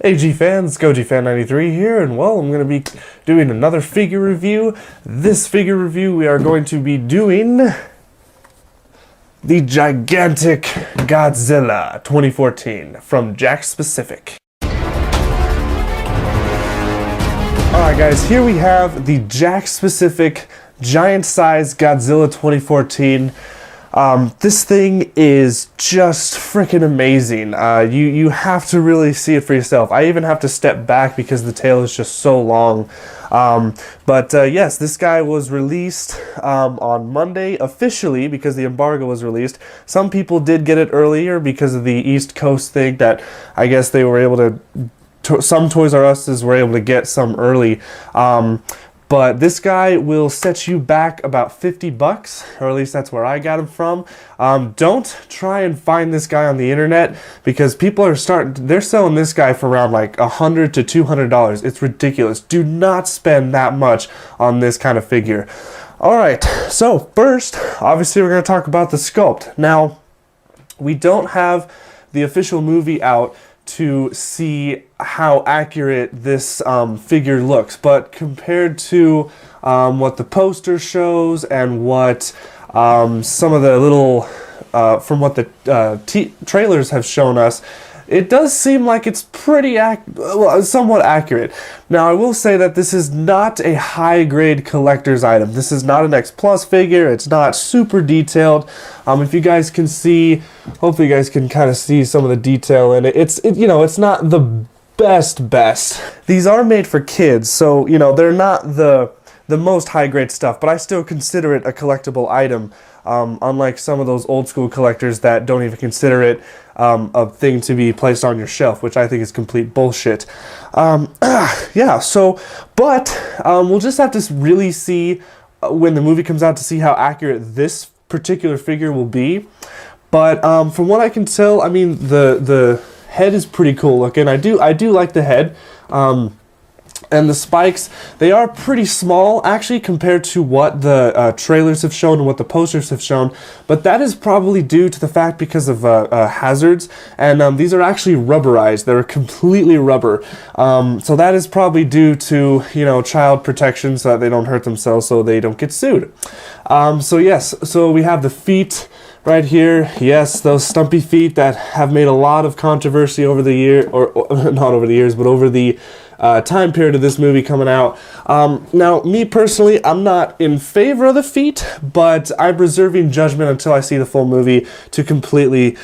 AG fans, GoGFan93 here, and well, I'm going to be doing another figure review. This figure review, we are going to be doing the gigantic Godzilla 2014 from Jakks Specific. Alright guys, here we have the Jakks Specific giant size Godzilla 2014. This thing is just freaking amazing. You have to really see it for yourself. I even have to step back because the tail is just so long. Yes, this guy was released on Monday officially because the embargo was released. Some people did get it earlier because of the East Coast thing that I guess they were able to some Toys R Us's were able to get some early. But this guy will set you back about 50 bucks, or at least that's where I got him from. Don't try and find this guy on the internet because people are they're selling this guy for around like $100 to $200. It's ridiculous. Do not spend that much on this kind of figure. All right, so first, obviously we're gonna talk about the sculpt. Now, we don't have the official movie out to see how accurate this figure looks, but compared to what the poster shows and what some of the little from what the trailers have shown us, it does seem like it's pretty somewhat accurate. Now I will say that this is not a high grade collector's item. This is not an X Plus figure. It's not super detailed. If you guys can see, hopefully you guys can kind of see some of the detail in it. It's not the best. These are made for kids, so they're not the most high grade stuff, but I still consider it a collectible item. Unlike some of those old school collectors that don't even consider it a thing to be placed on your shelf, which I think is complete bullshit. Yeah, so, but we'll just have to really see when the movie comes out to see how accurate this particular figure will be. But from what I can tell, I mean, the head is pretty cool looking. I do like the head. And the spikes, they are pretty small actually compared to what the trailers have shown and what the posters have shown, but that is probably due to the fact because of hazards, and these are actually rubberized. They're completely rubber, so that is probably due to child protection so that they don't hurt themselves, so they don't get sued. So yes, so we have the feet right here. Yes, those stumpy feet that have made a lot of controversy over the year, or not over the years, but over the time period of this movie coming out. Now, me personally, I'm not in favor of the feet, but I'm reserving judgment until I see the full movie to completely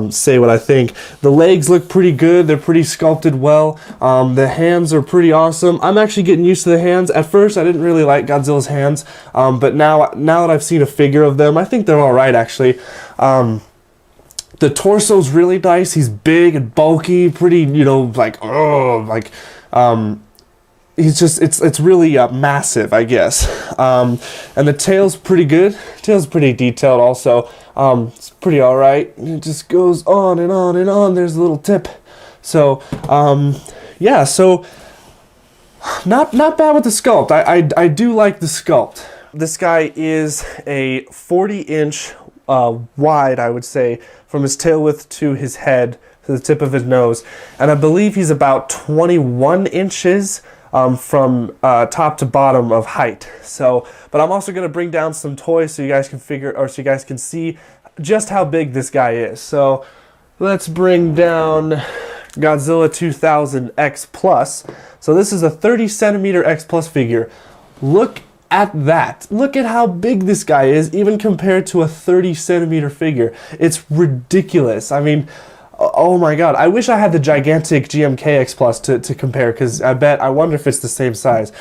say what I think. The legs look pretty good. They're pretty sculpted well. The hands are pretty awesome. I'm actually getting used to the hands. At first, I didn't really like Godzilla's hands, but now that I've seen a figure of them, I think they're all right, actually. The torso's really nice. He's big and bulky, pretty, he's just, it's really massive, I guess. And the tail's pretty good. Tail's pretty detailed also. It's pretty alright. It just goes on and on and on. There's a little tip. So, yeah, so not bad with the sculpt. I do like the sculpt. This guy is a 40-inch wide, I would say, from his tail width to his head, to the tip of his nose, and I believe he's about 21 inches from top to bottom of height. So, but I'm also going to bring down some toys so you guys can so you guys can see just how big this guy is. So let's bring down Godzilla 2000 X Plus. So this is a 30 centimeter X Plus figure. Look at that. Look at how big this guy is, even compared to a 30 centimeter figure. It's ridiculous. I mean, oh my god, I wish I had the gigantic GMK X Plus to compare, because I wonder if it's the same size.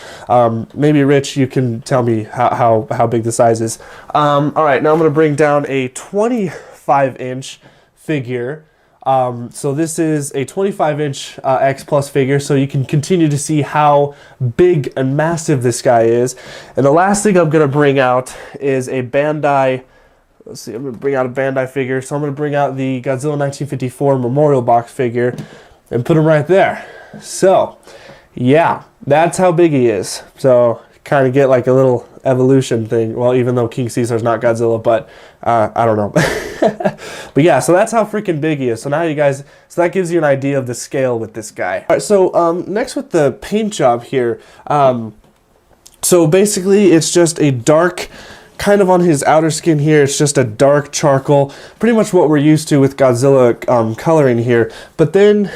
Maybe Rich, you can tell me how big the size is. Alright, now I'm going to bring down a 25-inch figure. So this is a 25-inch X Plus figure, so you can continue to see how big and massive this guy is. And the last thing I'm going to bring out is a Bandai. Let's see, I'm going to bring out a Bandai figure. So I'm going to bring out the Godzilla 1954 Memorial Box figure and put him right there. So, yeah, that's how big he is. So, kind of get like a little evolution thing. Well, even though King Caesar's not Godzilla, but I don't know. But yeah, so that's how freaking big he is. So now you guys, so that gives you an idea of the scale with this guy. All right, so next with the paint job here. So basically it's just a dark, kind of on his outer skin here, it's just a dark charcoal, pretty much what we're used to with Godzilla coloring here. But then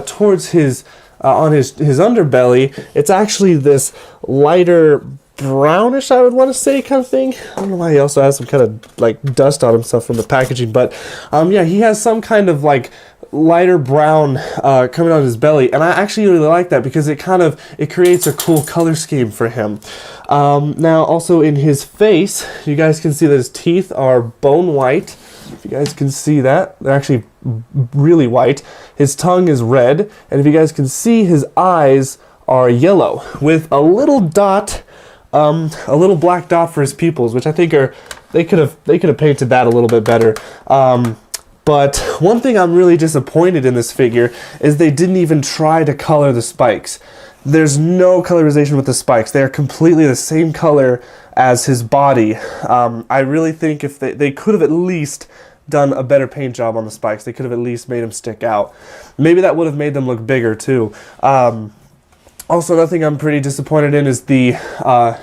towards his, on his underbelly, it's actually this lighter brownish, I would want to say, kind of thing. I don't know why he also has some kind of like dust on himself from the packaging, but yeah, he has some kind of like lighter brown coming on his belly, and I actually really like that because it creates a cool color scheme for him. Now also in his face, you guys can see that his teeth are bone white. If you guys can see that, they're actually really white. His tongue is red, and if you guys can see, his eyes are yellow with a little dot, a little black dot for his pupils, which I think they could have painted that a little bit better. But one thing I'm really disappointed in this figure is they didn't even try to color the spikes. There's no colorization with the spikes. They are completely the same color as his body. I really think if they could have at least done a better paint job on the spikes. They could have at least made them stick out. Maybe that would have made them look bigger too. Also, another thing I'm pretty disappointed in is the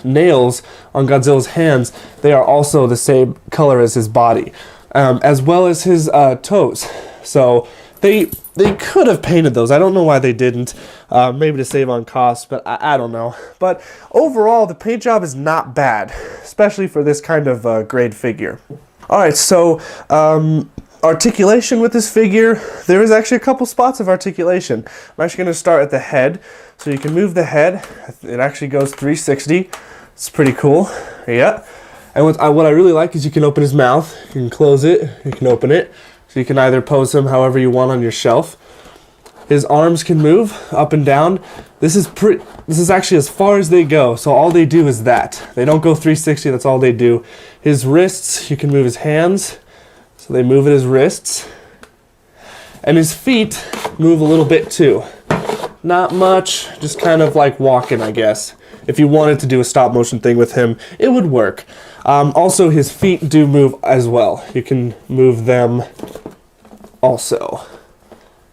nails on Godzilla's hands. They are also the same color as his body, as well as his toes. So they could have painted those. I don't know why they didn't. Maybe to save on cost, but I don't know. But overall, the paint job is not bad, especially for this kind of grade figure. All right, so articulation with this figure, there is actually a couple spots of articulation. I'm actually going to start at the head. So you can move the head. It actually goes 360. It's pretty cool. Yeah. And what I really like is you can open his mouth. You can close it. You can open it. So you can either pose him however you want on your shelf. His arms can move up and down. This is actually as far as they go. So all they do is that. They don't go 360. That's all they do. His wrists, you can move his hands. So they move at his wrists. And his feet move a little bit too. Not much, just kind of like walking, I guess. If you wanted to do a stop motion thing with him, it would work. Also, his feet do move as well. You can move them also.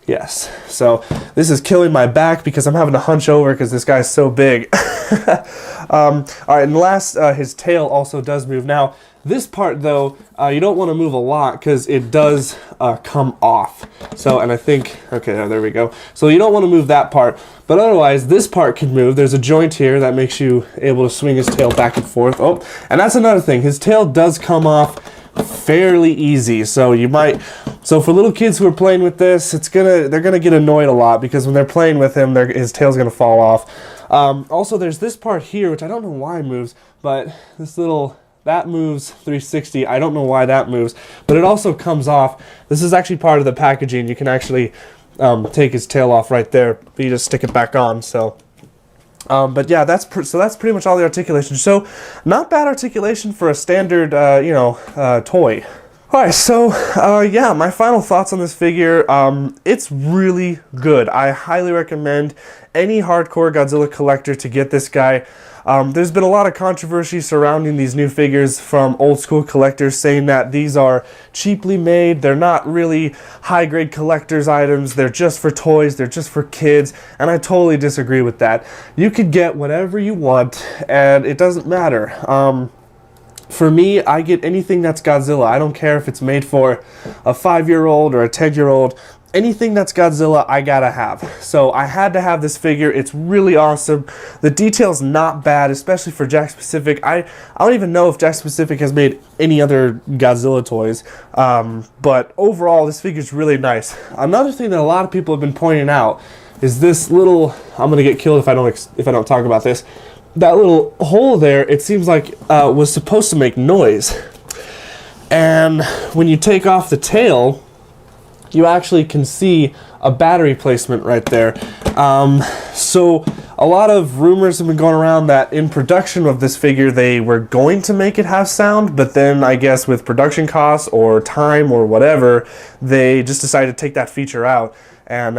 Yes, so this is killing my back because I'm having to hunch over because this guy's so big. All right, and last, his tail also does move. Now, this part though, you don't want to move a lot because it does come off. So, and I think, okay, there we go. So you don't want to move that part, but otherwise this part can move. There's a joint here that makes you able to swing his tail back and forth. Oh, and that's another thing. His tail does come off fairly easy. So you might, so for little kids who are playing with this, they're gonna get annoyed a lot because when they're playing with him, his tail's gonna fall off. Also, there's this part here, which I don't know why moves, but that moves 360. I don't know why that moves, but it also comes off. This is actually part of the packaging. You can actually take his tail off right there, but you just stick it back on. So, but yeah, that's pretty much all the articulation. So, not bad articulation for a standard, toy. Alright, so, yeah, my final thoughts on this figure, it's really good. I highly recommend any hardcore Godzilla collector to get this guy. There's been a lot of controversy surrounding these new figures from old school collectors saying that these are cheaply made, they're not really high-grade collector's items, they're just for toys, they're just for kids, and I totally disagree with that. You could get whatever you want, and it doesn't matter. For me, I get anything that's Godzilla. I don't care if it's made for a 5-year-old or a 10-year-old. Anything that's Godzilla, I gotta have. So I had to have this figure. It's really awesome. The detail's not bad, especially for Jakks Pacific. I don't even know if Jakks Pacific has made any other Godzilla toys. But overall, this figure's really nice. Another thing that a lot of people have been pointing out is this little, I'm gonna get killed if I don't talk about this. That little hole there, it seems like was supposed to make noise. And when you take off the tail, you actually can see a battery placement right there. So a lot of rumors have been going around that in production of this figure, they were going to make it have sound, but then I guess with production costs or time or whatever, they just decided to take that feature out and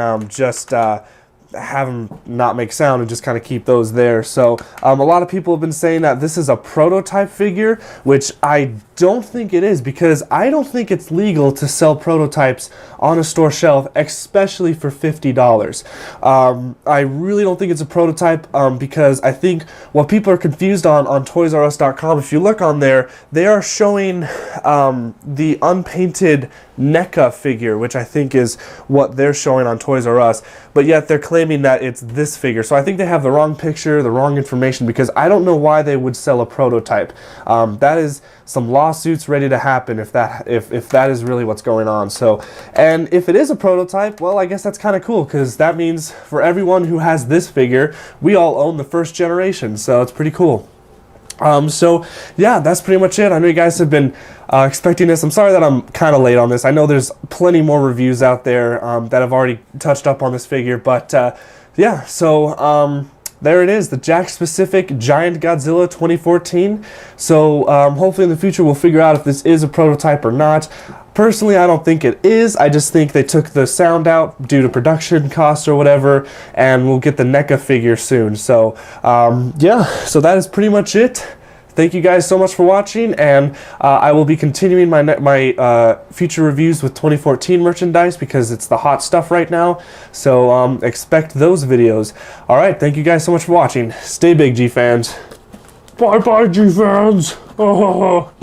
have them not make sound and just kind of keep those there. So a lot of people have been saying that this is a prototype figure, which I don't think it is, because I don't think it's legal to sell prototypes on a store shelf, especially for $50. I really don't think it's a prototype, because I think what people are confused on ToysRUs.com, if you look on there, they are showing the unpainted NECA figure, which I think is what they're showing on Toys R Us, but yet they're claiming that it's this figure. So I think they have the wrong picture, the wrong information, because I don't know why they would sell a prototype. That is some lawsuits ready to happen if that is really what's going on. So, and if it is a prototype, well, I guess that's kind of cool, because that means for everyone who has this figure, we all own the first generation, so it's pretty cool. So yeah, that's pretty much it. I know you guys have been expecting this. I'm sorry that I'm kind of late on this. I know there's plenty more reviews out there that have already touched up on this figure, but yeah, so there it is, the Jakks specific Giant Godzilla 2014. So hopefully in the future we'll figure out if this is a prototype or not. Personally, I don't think it is. I just think they took the sound out due to production costs or whatever, and we'll get the NECA figure soon. So yeah, so that is pretty much it. Thank you guys so much for watching, and I will be continuing my future reviews with 2014 merchandise, because it's the hot stuff right now. So expect those videos. All right, thank you guys so much for watching. Stay big, G fans. Bye bye, G fans. Oh.